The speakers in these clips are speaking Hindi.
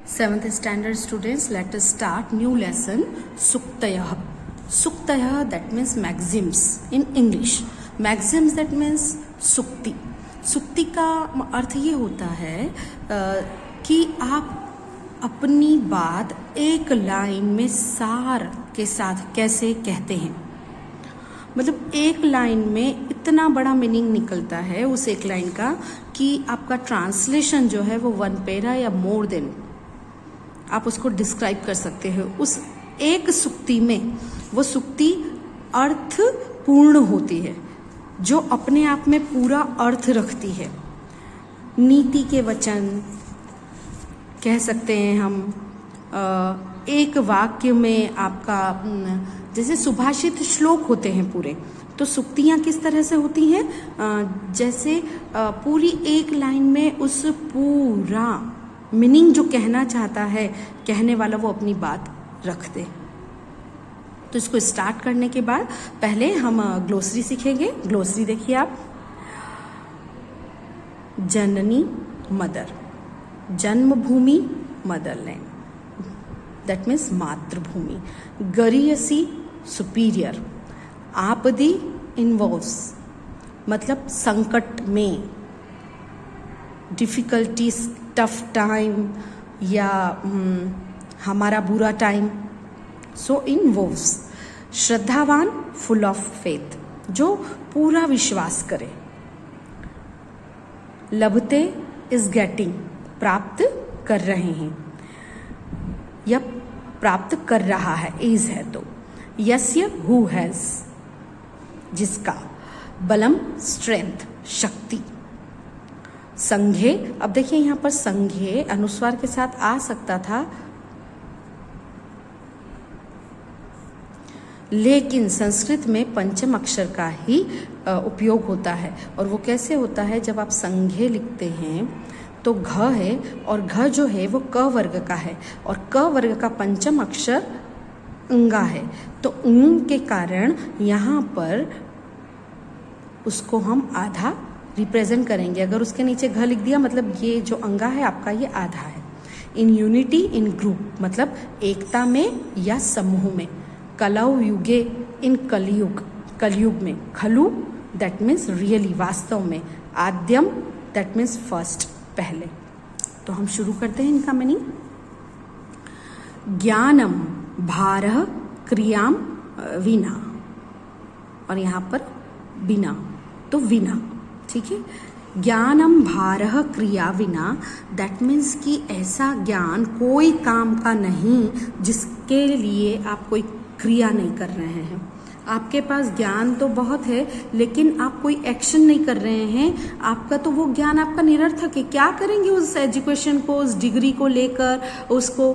Seventh standard students, let us start new lesson Suktayah. Suktayah, that means maxims in English. Maxims, that means सुक्ति. सुक्ति का अर्थ ये होता है कि आप अपनी बात एक लाइन में सार के साथ कैसे कहते हैं. मतलब एक लाइन में इतना बड़ा मीनिंग निकलता है उस एक लाइन का कि आपका ट्रांसलेशन जो है वो वन पेरा या मोर देन आप उसको डिस्क्राइब कर सकते हो. उस एक सुक्ति में वो सुक्ति अर्थ पूर्ण होती है, जो अपने आप में पूरा अर्थ रखती है. नीति के वचन कह सकते हैं हम. एक वाक्य में आपका जैसे सुभाषित श्लोक होते हैं पूरे, तो सुक्तियाँ किस तरह से होती हैं, जैसे पूरी एक लाइन में उस पूरा मीनिंग जो कहना चाहता है कहने वाला वो अपनी बात रख दे. तो इसको स्टार्ट करने के बाद पहले हम ग्लोसरी सीखेंगे. ग्लोसरी देखिए आप. जननी mother, Janmabhoomi Motherland, that means मातृभूमि. गरीयसी सुपीरियर. आपदी इन्वॉल्व्स मतलब संकट में, डिफिकल्टीज टफ टाइम या हमारा बुरा टाइम. So involves. श्रद्धावान फुल ऑफ फेथ, जो पूरा विश्वास करे. लभते इज गेटिंग प्राप्त कर रहे हैं या प्राप्त कर रहा है, इज है तो. यस्य हु हैज जिसका. बलम स्ट्रेंथ शक्ति. संघे, अब देखिए यहाँ पर संघे अनुस्वार के साथ आ सकता था, लेकिन संस्कृत में पंचम अक्षर का ही उपयोग होता है. और वो कैसे होता है, जब आप संघे लिखते हैं तो घ है और घ जो है वो क वर्ग का है और क वर्ग का पंचम अक्षर अंगा है. तो उंग के कारण यहाँ पर उसको हम आधा रिप्रेजेंट करेंगे. अगर उसके नीचे घ लिख दिया मतलब ये जो अंगा है आपका ये आधा है. इन यूनिटी इन ग्रुप मतलब एकता में या समूह में. कलौ युगे इन कलयुग, कलयुग में. खलु दैट मीन्स रियली वास्तव में. आद्यम दैट मीन्स फर्स्ट पहले. तो हम शुरू करते हैं इनका मीनिंग. ज्ञानम भारः क्रियाम विना, और यहाँ पर बिना तो विना, ठीक है. ज्ञानम भारः क्रिया विना, दैट मीन्स कि ऐसा ज्ञान कोई काम का नहीं जिसके लिए आप कोई क्रिया नहीं कर रहे हैं. आपके पास ज्ञान तो बहुत है लेकिन आप कोई एक्शन नहीं कर रहे हैं. आपका तो वो ज्ञान आपका निरर्थक है. क्या करेंगे उस एजुकेशन को, उस डिग्री को लेकर उसको,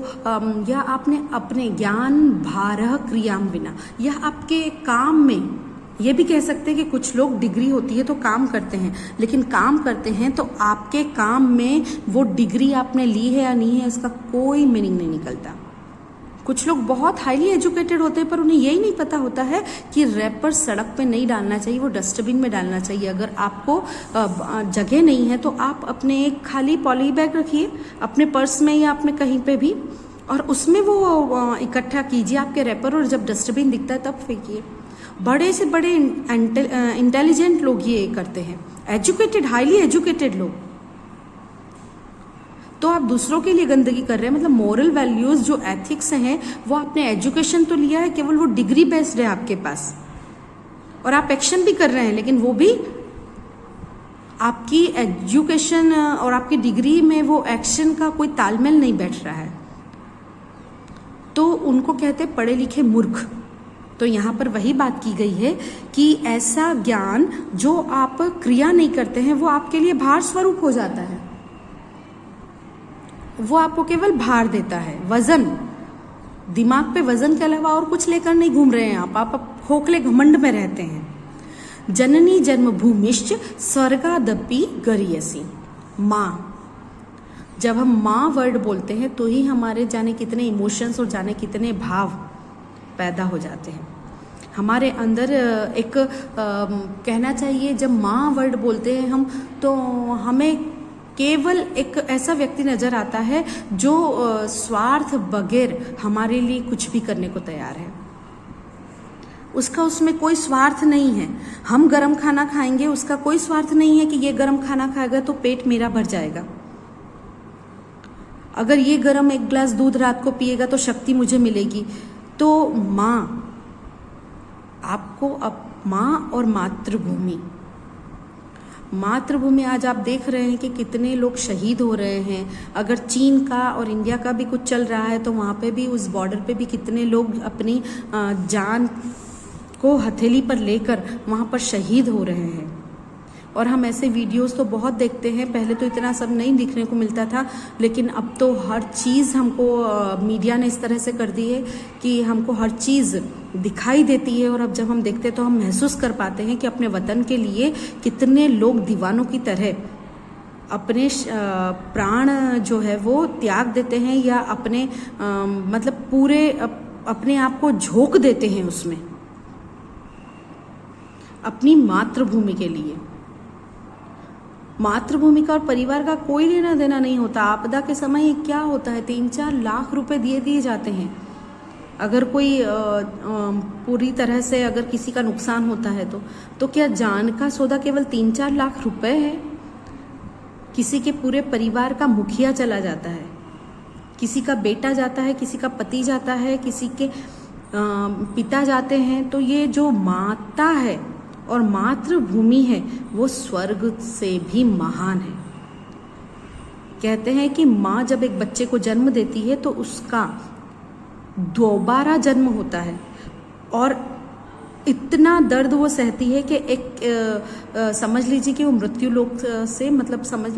या आपने अपने ज्ञान भारः क्रियाम विना, या आपके काम में. ये भी कह सकते हैं कि कुछ लोग डिग्री होती है तो काम करते हैं, लेकिन काम करते हैं तो आपके काम में वो डिग्री आपने ली है या नहीं है इसका कोई मीनिंग नहीं निकलता. कुछ लोग बहुत हाईली एजुकेटेड होते हैं पर उन्हें यही नहीं पता होता है कि रैपर सड़क पे नहीं डालना चाहिए, वो डस्टबिन में डालना चाहिए. अगर आपको जगह नहीं है तो आप अपने एक खाली पॉली बैग रखिए अपने पर्स में या अपने कहीं पे भी, और उसमें वो इकट्ठा कीजिए आपके रैपर, और जब डस्टबिन दिखता है तब फेंकिए. बड़े से बड़े इंटेलिजेंट लोग ये करते हैं, एजुकेटेड, हाईली एजुकेटेड लोग. तो आप दूसरों के लिए गंदगी कर रहे हैं. मतलब मोरल वैल्यूज जो एथिक्स हैं वो आपने एजुकेशन तो लिया है, केवल वो डिग्री बेस्ड है आपके पास, और आप एक्शन भी कर रहे हैं, लेकिन वो भी आपकी एजुकेशन और आपकी डिग्री में वो एक्शन का कोई तालमेल नहीं बैठ रहा है. तो उनको कहते हैं पढ़े लिखे मूर्ख. तो यहाँ पर वही बात की गई है कि ऐसा ज्ञान जो आप क्रिया नहीं करते हैं वो आपके लिए भार स्वरूप हो जाता है. वो आपको केवल भार देता है, वजन. दिमाग पे वजन के अलावा और कुछ लेकर नहीं घूम रहे हैं आप खोखले घमंड में रहते हैं. जननी जन्मभूमिश्च स्वर्गादपि गरीयसी. माँ, जब हम माँ वर्ड बोलते हैं तो ही हमारे जाने कितने इमोशंस और जाने कितने भाव पैदा हो जाते हैं हमारे अंदर. एक कहना चाहिए जब माँ वर्ड बोलते हैं हम तो हमें केवल एक ऐसा व्यक्ति नजर आता है जो स्वार्थ बगैर हमारे लिए कुछ भी करने को तैयार है। उसका उसमें कोई स्वार्थ नहीं है। हम गरम खाना खाएंगे, उसका कोई स्वार्थ नहीं है कि ये गरम खाना खाएगा तो पेट मेरा भर जाएगा। अगर ये गरम एक गिलास दूध रात को पिएगा तो शक्ति मुझे मिलेगी। तो माँ, आपको अब माँ और मातृभूमि, मातृभूमि आज आप देख रहे हैं कि कितने लोग शहीद हो रहे हैं। अगर चीन का और इंडिया का भी कुछ चल रहा है तो वहाँ पे भी, उस बॉर्डर पे भी कितने लोग अपनी जान को हथेली पर लेकर वहाँ पर शहीद हो रहे हैं। और हम ऐसे वीडियोस तो बहुत देखते हैं। पहले तो इतना सब नहीं दिखने को मिलता था, लेकिन अब तो हर चीज़ हमको मीडिया ने इस तरह से कर दी है कि हमको हर चीज़ दिखाई देती है। और अब जब हम देखते हैं तो हम महसूस कर पाते हैं कि अपने वतन के लिए कितने लोग दीवानों की तरह अपने प्राण जो है वो त्याग देते हैं, या अपने मतलब पूरे अपने आप को झोंक देते हैं उसमें, अपनी मातृभूमि के लिए। मातृभूमि का और परिवार का कोई लेना देना नहीं होता। आपदा के समय क्या होता है, 3-4 लाख रुपए दिए जाते हैं। अगर कोई पूरी तरह से अगर किसी का नुकसान होता है तो क्या जान का सौदा केवल 3-4 लाख रुपए है? किसी के पूरे परिवार का मुखिया चला जाता है, किसी का बेटा जाता है, किसी का पति जाता है, किसी के पिता जाते हैं। तो ये जो माता है और मातृभूमि है वो स्वर्ग से भी महान है। कहते हैं कि माँ जब एक बच्चे को जन्म देती है तो उसका दोबारा जन्म होता है, और इतना दर्द वो सहती है कि एक समझ लीजिए कि वो मृत्यु लोक से, मतलब समझ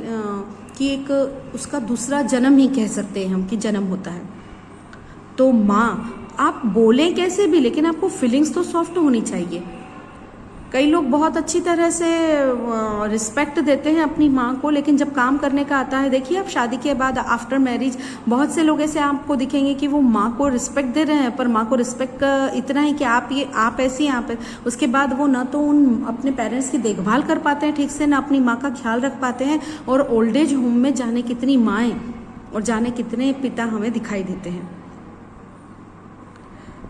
कि एक उसका दूसरा जन्म ही कह सकते हैं हम कि जन्म होता है। तो माँ, आप बोलें कैसे भी, लेकिन आपको फीलिंग्स तो सॉफ्ट होनी चाहिए। कई लोग बहुत अच्छी तरह से रिस्पेक्ट देते हैं अपनी माँ को, लेकिन जब काम करने का आता है, देखिए आप शादी के बाद आफ्टर मैरिज बहुत से लोग ऐसे आपको दिखेंगे कि वो माँ को रिस्पेक्ट दे रहे हैं, पर माँ को रिस्पेक्ट इतना ही कि आप ऐसी, आप उसके बाद वो ना तो उन अपने पेरेंट्स की देखभाल कर पाते हैं ठीक से, ना अपनी माँ का ख्याल रख पाते हैं। और ओल्ड एज होम में जाने कितनी माएँ और जाने कितने पिता हमें दिखाई देते हैं।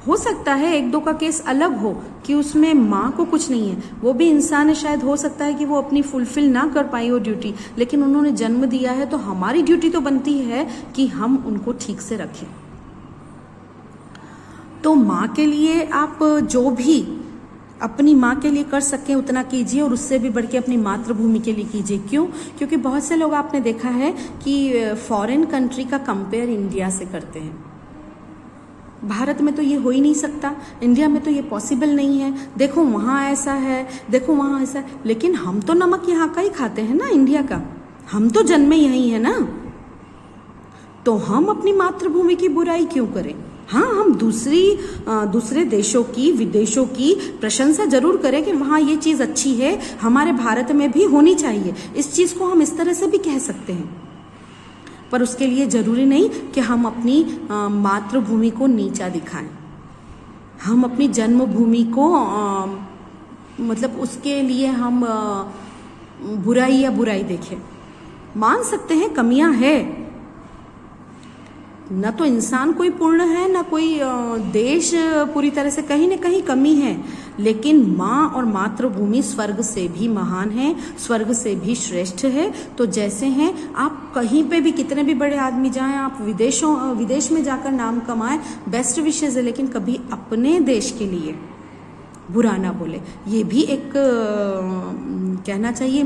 हो सकता है 1-2 का केस अलग हो कि उसमें माँ को कुछ नहीं है, वो भी इंसान है, शायद हो सकता है कि वो अपनी फुलफिल ना कर पाई वो ड्यूटी, लेकिन उन्होंने जन्म दिया है तो हमारी ड्यूटी तो बनती है कि हम उनको ठीक से रखें। तो माँ के लिए आप जो भी अपनी माँ के लिए कर सकें उतना कीजिए, और उससे भी बढ़ के अपनी मातृभूमि के लिए कीजिए। क्यों? क्योंकि बहुत से लोग आपने देखा है कि फॉरेन कंट्री का कंपेयर इंडिया से करते हैं। भारत में तो ये हो ही नहीं सकता, इंडिया में तो ये पॉसिबल नहीं है, देखो वहाँ ऐसा है, देखो वहाँ ऐसा है। लेकिन हम तो नमक यहाँ का ही खाते हैं ना, इंडिया का, हम तो जन्मे यहीं है ना, तो हम अपनी मातृभूमि की बुराई क्यों करें? हाँ, हम दूसरे देशों की, विदेशों की प्रशंसा जरूर करें कि वहाँ ये चीज़ अच्छी है, हमारे भारत में भी होनी चाहिए। इस चीज़ को हम इस तरह से भी कह सकते हैं, पर उसके लिए जरूरी नहीं कि हम अपनी मातृभूमि को नीचा दिखाएं, हम अपनी जन्मभूमि को मतलब उसके लिए हम बुराई देखें। मान सकते हैं कमियां है, न तो इंसान कोई पूर्ण है, न कोई देश पूरी तरह से, कहीं न कहीं कमी है, लेकिन माँ और मातृभूमि स्वर्ग से भी महान है, स्वर्ग से भी श्रेष्ठ है। तो जैसे हैं, आप कहीं पे भी कितने भी बड़े आदमी जाएं, आप विदेश में जाकर नाम कमाएं, बेस्ट विशेज है, लेकिन कभी अपने देश के लिए बुरा ना बोले। ये भी एक कहना चाहिए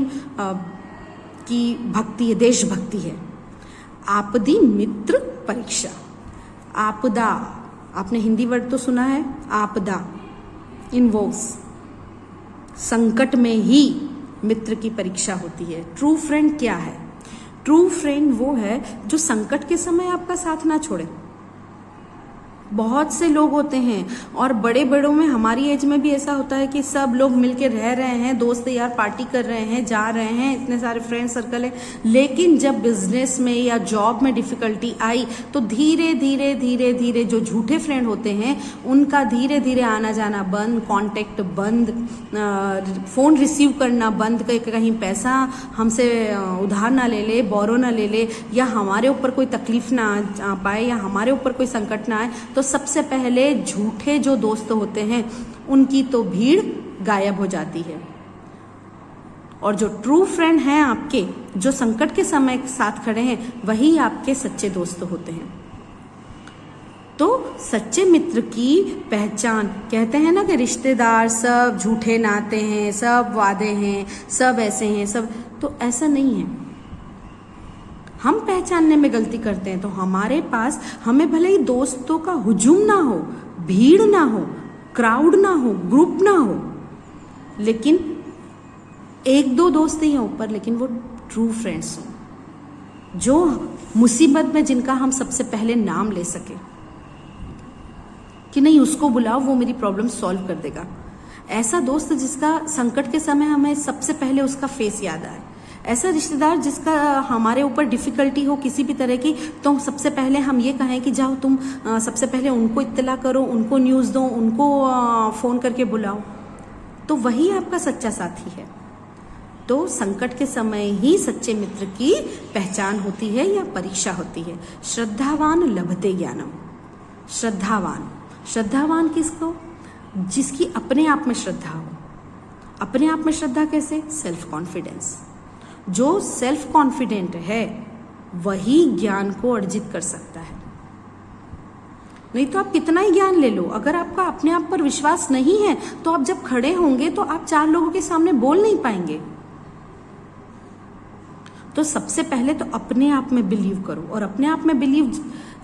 कि भक्ति है, देशभक्ति है। आपदी मित्र परीक्षा, आपदा, आपने हिंदी वर्ड तो सुना है, आपदा इन्वॉल्व्स, संकट में ही मित्र की परीक्षा होती है। ट्रू फ्रेंड क्या है? ट्रू फ्रेंड वो है जो संकट के समय आपका साथ ना छोड़े, बहुत से लोग होते हैं, और बड़े बड़ों में हमारी एज में भी ऐसा होता है कि सब लोग मिलके रह रहे हैं, दोस्त यार पार्टी कर रहे हैं, जा रहे हैं, इतने सारे फ्रेंड सर्कल है, लेकिन जब बिजनेस में या जॉब में डिफिकल्टी आई तो धीरे धीरे धीरे धीरे जो झूठे फ्रेंड होते हैं उनका धीरे धीरे आना जाना बंद, कांटेक्ट बंद, फ़ोन रिसीव करना बंद, कहीं पैसा हमसे उधार ना ले ले, बोरो ना ले ले, या हमारे ऊपर कोई तकलीफ ना आ पाए, या हमारे ऊपर कोई संकट ना आए, तो सबसे पहले झूठे जो दोस्त होते हैं उनकी तो भीड़ गायब हो जाती है। और जो ट्रू फ्रेंड हैं आपके, जो संकट के समय साथ खड़े हैं, वही आपके सच्चे दोस्त होते हैं। तो सच्चे मित्र की पहचान, कहते हैं ना कि रिश्तेदार सब झूठे नाते हैं, सब वादे हैं, सब ऐसे हैं, सब, तो ऐसा नहीं है। हम पहचानने में गलती करते हैं। तो हमारे पास, हमें भले ही दोस्तों का हुजूम ना हो, भीड़ ना हो, क्राउड ना हो, ग्रुप ना हो, लेकिन एक दो दोस्त ही हैं ऊपर, लेकिन वो ट्रू फ्रेंड्स हों, जो मुसीबत में जिनका हम सबसे पहले नाम ले सके कि नहीं उसको बुलाओ, वो मेरी प्रॉब्लम सॉल्व कर देगा। ऐसा दोस्त जिसका संकट के समय हमें सबसे पहले उसका फेस याद आए। ऐसा रिश्तेदार जिसका हमारे ऊपर डिफिकल्टी हो किसी भी तरह की, तो सबसे पहले हम ये कहें कि जाओ तुम सबसे पहले उनको इत्तला करो, उनको न्यूज़ दो, उनको फ़ोन करके बुलाओ, तो वही आपका सच्चा साथी है। तो संकट के समय ही सच्चे मित्र की पहचान होती है या परीक्षा होती है। श्रद्धावान लभते ज्ञानम। श्रद्धावान, श्रद्धावान किसको? जिसकी अपने आप में श्रद्धा हो। अपने आप में श्रद्धा कैसे? Self confidence. जो सेल्फ कॉन्फिडेंट है वही ज्ञान को अर्जित कर सकता है। नहीं तो आप कितना ही ज्ञान ले लो, अगर आपका अपने आप पर विश्वास नहीं है तो आप जब खड़े होंगे तो आप 4 लोगों के सामने बोल नहीं पाएंगे। तो सबसे पहले तो अपने आप में बिलीव करो, और अपने आप में बिलीव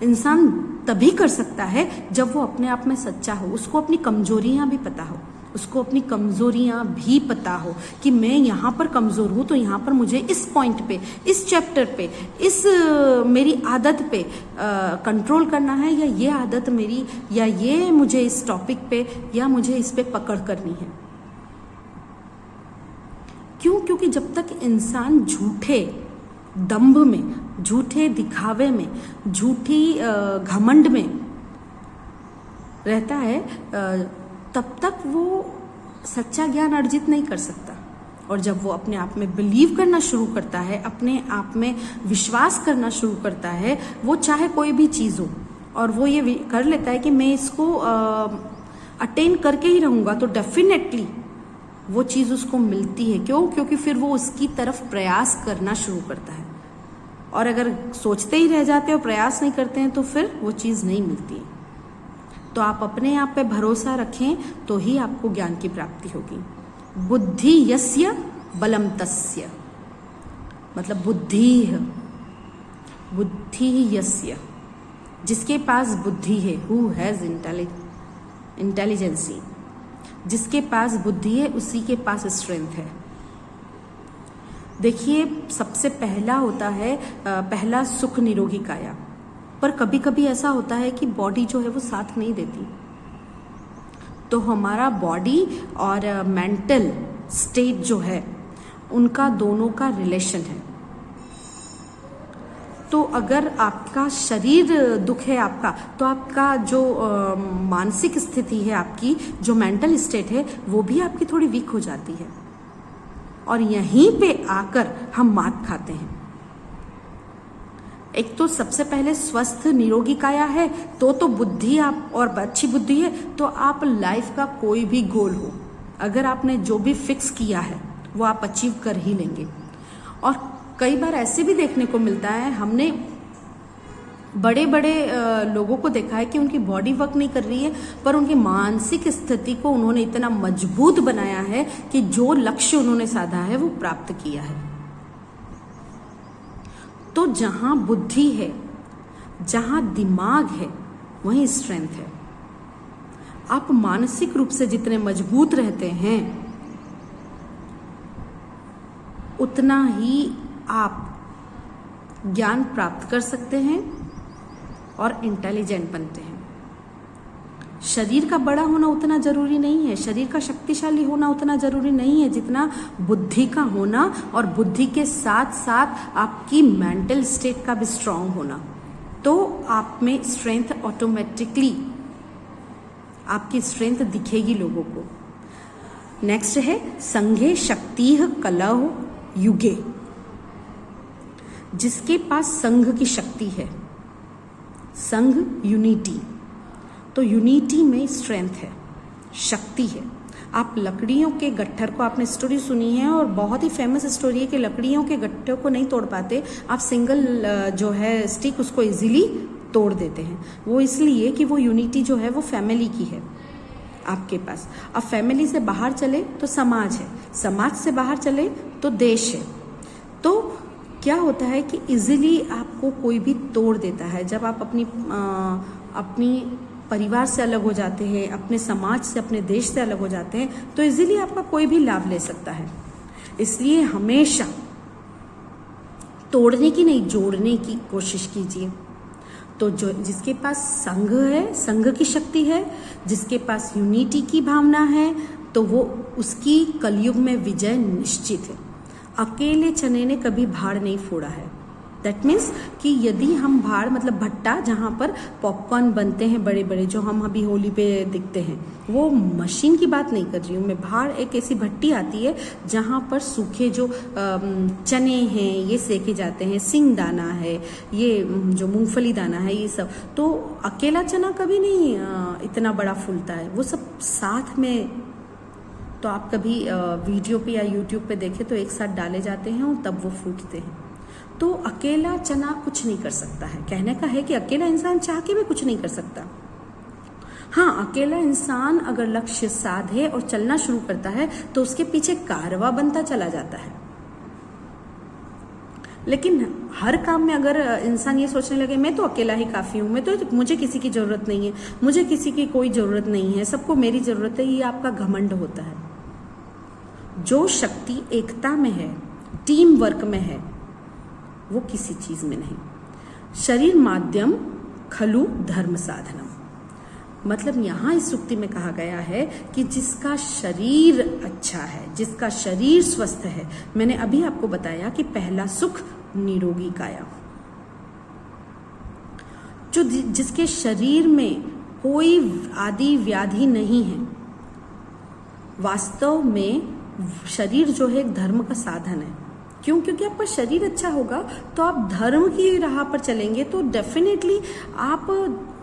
इंसान तभी कर सकता है जब वो अपने आप में सच्चा हो, उसको अपनी कमजोरियां भी पता हो, उसको अपनी कमजोरियां भी पता हो कि मैं यहाँ पर कमजोर हूँ, तो यहाँ पर मुझे इस पॉइंट पे, इस चैप्टर पे, इस मेरी आदत पे कंट्रोल करना है, या ये आदत मेरी, या ये मुझे इस टॉपिक पे, या मुझे इस पे पकड़ करनी है। क्यों? क्योंकि जब तक इंसान झूठे दंभ में, झूठे दिखावे में, झूठी घमंड में रहता है, तब तक वो सच्चा ज्ञान अर्जित नहीं कर सकता। और जब वो अपने आप में बिलीव करना शुरू करता है, अपने आप में विश्वास करना शुरू करता है, वो चाहे कोई भी चीज़ हो, और वो ये कर लेता है कि मैं इसको अटेन करके ही रहूँगा, तो डेफिनेटली वो चीज़ उसको मिलती है। क्यों? क्योंकि फिर वो उसकी तरफ प्रयास करना शुरू करता है। और अगर सोचते ही रह जाते हो, प्रयास नहीं करते हैं, तो फिर वो चीज़ नहीं मिलती है। तो आप अपने आप पे भरोसा रखें तो ही आपको ज्ञान की प्राप्ति होगी। बुद्धि यस्य बलम तस्य, मतलब बुद्धि यस्य, जिसके पास बुद्धि है, हु हैज इंटेलिजेंसी, जिसके पास बुद्धि है उसी के पास स्ट्रेंथ है। देखिए, सबसे पहला होता है पहला सुख निरोगी काया, पर कभी कभी ऐसा होता है कि बॉडी जो है वो साथ नहीं देती। तो हमारा बॉडी और मेंटल स्टेट जो है, उनका दोनों का रिलेशन है। तो अगर आपका शरीर दुख है आपका, तो आपका जो मानसिक स्थिति है, आपकी जो मेंटल स्टेट है, वो भी आपकी थोड़ी वीक हो जाती है, और यहीं पे आकर हम मात खाते हैं। एक तो सबसे पहले स्वस्थ निरोगी काया है, तो बुद्धि आप, और अच्छी बुद्धि है, तो आप लाइफ का कोई भी गोल हो, अगर आपने जो भी फिक्स किया है वो आप अचीव कर ही लेंगे। और कई बार ऐसे भी देखने को मिलता है, हमने बड़े बड़े लोगों को देखा है कि उनकी बॉडी वर्क नहीं कर रही है, पर उनकी मानसिक स्थिति को उन्होंने इतना मजबूत बनाया है कि जो लक्ष्य उन्होंने साधा है वो प्राप्त किया है। तो जहां बुद्धि है, जहां दिमाग है, वहीं स्ट्रेंथ है। आप मानसिक रूप से जितने मजबूत रहते हैं, उतना ही आप ज्ञान प्राप्त कर सकते हैं और इंटेलिजेंट बनते हैं। शरीर का बड़ा होना उतना जरूरी नहीं है, शरीर का शक्तिशाली होना उतना जरूरी नहीं है जितना बुद्धि का होना, और बुद्धि के साथ साथ आपकी मेंटल स्टेट का भी स्ट्रांग होना। तो आप में स्ट्रेंथ ऑटोमेटिकली, आपकी स्ट्रेंथ दिखेगी लोगों को। नेक्स्ट है संघे शक्तिः कलौ युगे, जिसके पास संघ की शक्ति है, संघ यूनिटी, तो यूनिटी में स्ट्रेंथ है, शक्ति है। आप लकड़ियों के गट्ठर को, आपने स्टोरी सुनी है और बहुत ही फेमस स्टोरी है कि लकड़ियों के गट्ठर को नहीं तोड़ पाते, आप सिंगल जो है स्टिक उसको इजीली तोड़ देते हैं। वो इसलिए कि वो यूनिटी जो है वो फैमिली की है आपके पास। अब फैमिली से बाहर चले तो समाज है, समाज से बाहर चले तो देश है। तो क्या होता है कि इजीली आपको कोई भी तोड़ देता है। जब आप अपनी परिवार से अलग हो जाते हैं, अपने समाज से, अपने देश से अलग हो जाते हैं, तो इजीली आपका कोई भी लाभ ले सकता है। इसलिए हमेशा तोड़ने की नहीं, जोड़ने की कोशिश कीजिए। तो जो जिसके पास संघ है, संघ की शक्ति है, जिसके पास यूनिटी की भावना है, तो वो उसकी कलयुग में विजय निश्चित है। अकेले चने ने कभी भाड़ नहीं फोड़ा है। दैट मीन्स कि यदि हम भाड़ मतलब भट्टा जहाँ पर पॉपकॉर्न बनते हैं बड़े बड़े, जो हम अभी होली पे दिखते हैं, वो मशीन की बात नहीं कर रही हूँ मैं। भाड़ एक ऐसी भट्टी आती है जहाँ पर सूखे जो चने हैं ये सेके जाते हैं, सिंग दाना है, ये जो मूंगफली दाना है, ये सब। तो अकेला चना कभी नहीं इतना बड़ा फूलता है, वो सब साथ में। तो आप कभी वीडियो पे या यूट्यूब पे देखें तो एक साथ डाले जाते हैं और तब वो फूटते हैं। तो अकेला चना कुछ नहीं कर सकता है। कहने का है कि अकेला इंसान चाह के भी कुछ नहीं कर सकता। हाँ, अकेला इंसान अगर लक्ष्य साधे और चलना शुरू करता है तो उसके पीछे कारवां बनता चला जाता है। लेकिन हर काम में अगर इंसान ये सोचने लगे मैं तो अकेला ही काफी हूं, मैं तो मुझे किसी की जरूरत नहीं है, मुझे किसी की कोई जरूरत नहीं है, सबको मेरी जरूरत है, ये आपका घमंड होता है। जो शक्ति एकता में है, टीम वर्क में है, वो किसी चीज में नहीं। शरीर माध्यम खलु धर्म साधनम, मतलब यहां इस सूक्ति में कहा गया है कि जिसका शरीर अच्छा है, जिसका शरीर स्वस्थ है, मैंने अभी आपको बताया कि पहला सुख निरोगी काया, जो जिसके शरीर में कोई आदि व्याधि नहीं है। वास्तव में शरीर जो है एक धर्म का साधन है। क्यों? क्योंकि आपका शरीर अच्छा होगा तो आप धर्म की राह पर चलेंगे, तो डेफिनेटली आप,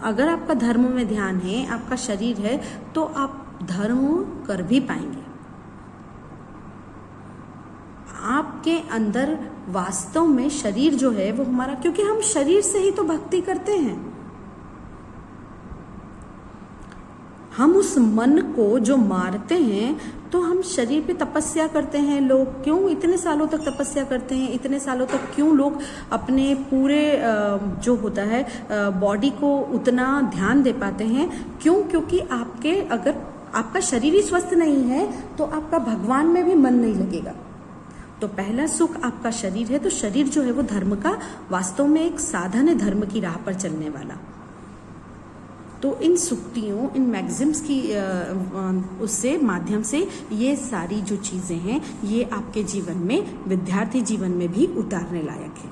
अगर आपका धर्म में ध्यान है, आपका शरीर है, तो आप धर्म कर भी पाएंगे। आपके अंदर वास्तव में शरीर जो है वो हमारा, क्योंकि हम शरीर से ही तो भक्ति करते हैं। हम उस मन को जो मारते हैं, तो हम शरीर पे तपस्या करते हैं। लोग क्यों इतने सालों तक तपस्या करते हैं? इतने सालों तक क्यों लोग अपने पूरे जो होता है बॉडी को उतना ध्यान दे पाते हैं? क्यों? क्योंकि आपके, अगर आपका शरीर ही स्वस्थ नहीं है तो आपका भगवान में भी मन नहीं लगेगा। तो पहला सुख आपका शरीर है, तो शरीर जो है वो धर्म का वास्तव में एक साधन है, धर्म की राह पर चलने वाला। तो इन सुक्तियों, इन मैगजिम्स की उससे माध्यम से ये सारी जो चीजें हैं ये आपके जीवन में, विद्यार्थी जीवन में भी उतारने लायक है।